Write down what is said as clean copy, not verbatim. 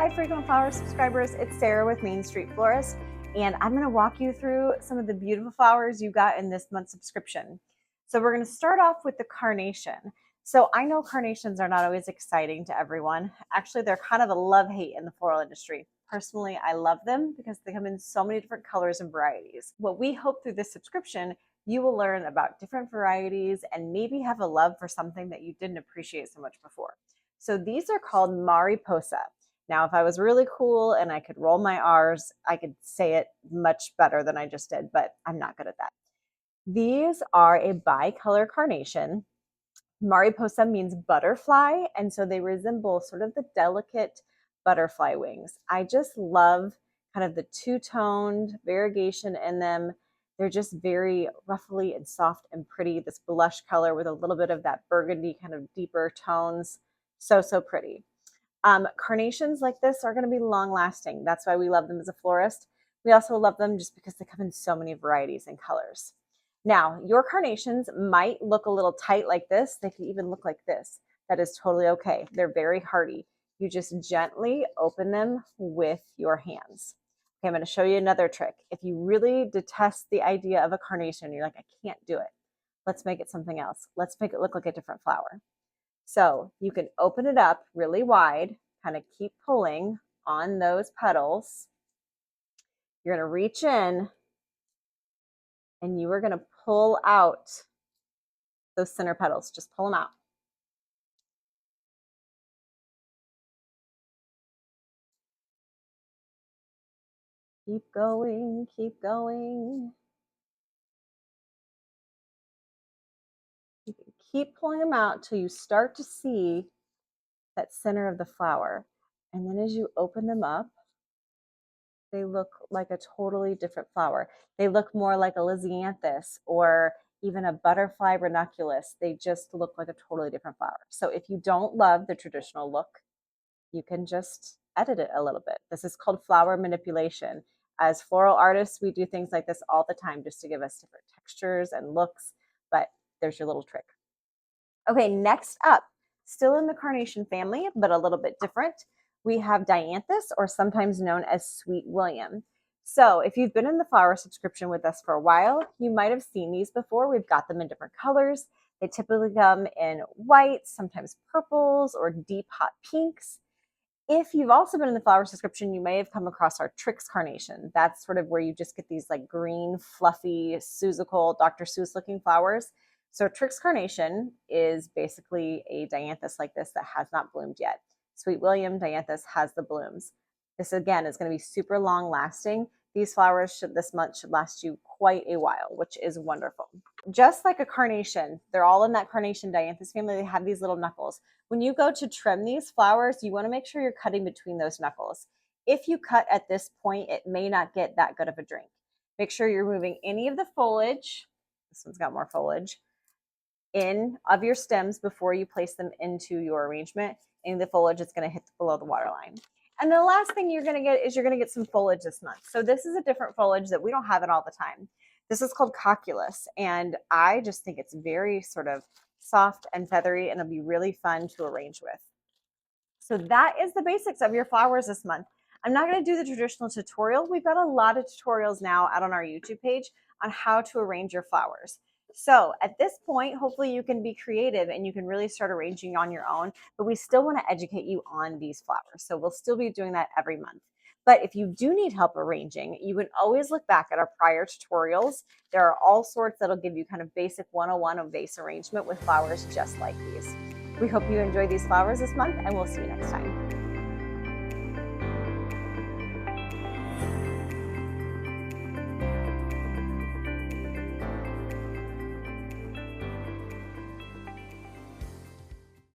Hi Frequent Flower subscribers, it's Sarah with Main Street Florist, and I'm going to walk you through some of the beautiful flowers you got in this month's subscription. So we're going to start off with the carnation. So I know carnations are not always exciting to everyone. Actually, they're kind of a love-hate in the floral industry. Personally, I love them because they come in so many different colors and varieties. What we hope through this subscription, you will learn about different varieties and maybe have a love for something that you didn't appreciate so much before. So these are called Mariposa. Now, if I was really cool and I could roll my R's, I could say it much better than I just did, but I'm not good at that. These are a bicolor carnation. Mariposa means butterfly, and so they resemble sort of the delicate butterfly wings. I just love kind of the two-toned variegation in them. They're just very ruffly and soft and pretty. This blush color with a little bit of that burgundy kind of deeper tones. So pretty. Carnations like this are going to be long lasting. That's why we love them as a florist. We also love them just because they come in so many varieties and colors. Now, your carnations might look a little tight like this. They could even look like this. That is totally okay. They're very hardy. You just gently open them with your hands. Okay, I'm going to show you another trick. If you really detest the idea of a carnation, you're like, I can't do it. Let's make it something else. Let's make it look like a different flower. So you can open it up really wide, kind of keep pulling on those petals. You're going to reach in and you are going to pull out those center petals. Just pull them out. Keep going, keep going. You can keep pulling them out till you start to see that center of the flower. And then as you open them up, they look like a totally different flower. They look more like a Dianthus or even a butterfly ranunculus. They just look like a totally different flower. So if you don't love the traditional look, you can just edit it a little bit. This is called flower manipulation. As floral artists, we do things like this all the time just to give us different textures and looks, but there's your little trick. Okay, next up, still in the carnation family, but a little bit different, we have Dianthus, or sometimes known as Sweet William. So if you've been in the flower subscription with us for a while, you might have seen these before. We've got them in different colors. They typically come in whites, sometimes purples, or deep hot pinks. If you've also been in the flower subscription, you may have come across our Tricks carnation. That's sort of where you just get these like green, fluffy, Seussical, Dr. Seuss looking flowers. So Tricks carnation is basically a Dianthus like this that has not bloomed yet. Sweet William Dianthus has the blooms. This again is going to be super long lasting. These flowers this month should last you quite a while, which is wonderful. Just like a carnation, they're all in that carnation Dianthus family. They have these little knuckles. When you go to trim these flowers, you want to make sure you're cutting between those knuckles. If you cut at this point, it may not get that good of a drink. Make sure you're removing any of the foliage. This one's got more foliage in of your stems before you place them into your arrangement. And the foliage is going to hit below the water line. And the last thing you're going to get is you're going to get some foliage this month. So this is a different foliage that we don't have it all the time. This is called cocculus, and I just think it's very sort of soft and feathery, and it'll be really fun to arrange with. So that is the basics of your flowers this month. I'm not going to do the traditional tutorial. We've got a lot of tutorials now out on our YouTube page on how to arrange your flowers. So at this point, hopefully you can be creative and you can really start arranging on your own, but we still want to educate you on these flowers. So we'll still be doing that every month. But if you do need help arranging, you can always look back at our prior tutorials. There are all sorts that'll give you kind of basic 101 of vase arrangement with flowers just like these. We hope you enjoy these flowers this month, and we'll see you next time.